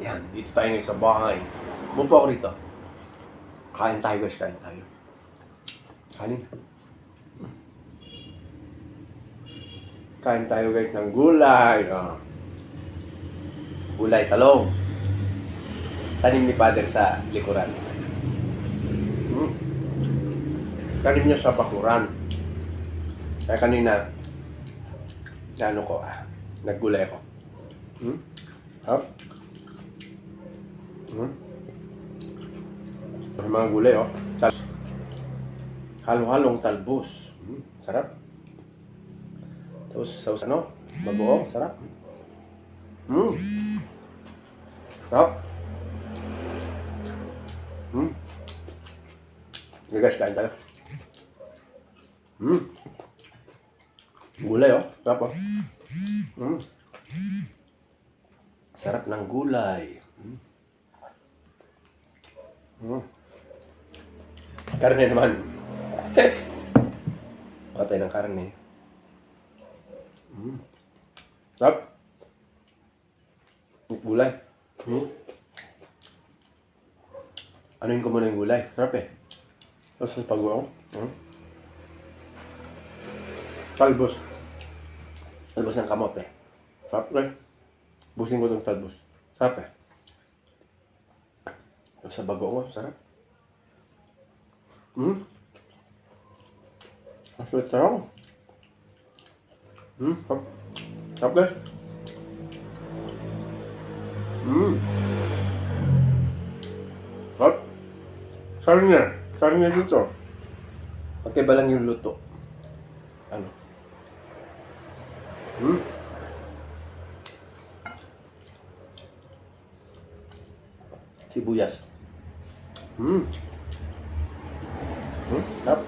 Ayan, dito tayo ngayon sa bahay. Mupo ako rito. Kain tayo guys, kain tayo. Kanin. Kain tayo guys ng gulay. Gulay, talong. Tanim ni Father sa likuran. Tanim niya sa bakuran. Kaya kanina, naggulay ako. Hop. Mga gulay, halo-halong talbos. Sarap. Tapos, sauce, bagoong, sarap. Sarap. Guys, kain tayo. Gulay, sarap, sarap ng gulay. Karne naman. Patay ng karne. Sarap. Gulay. Anuin ko muna yung gulay. Sarap eh. Tapos sa pag-uong. Talbos. Talbos ng kamote. Sarap eh. Busin ko itong talbos. Sarap eh. Tapos sa bagoong, sarap. Masarap sarap. Sarap guys. Sarap. Sarap niya dito. Magkaiba lang yung luto. Sibuyas. Sarap.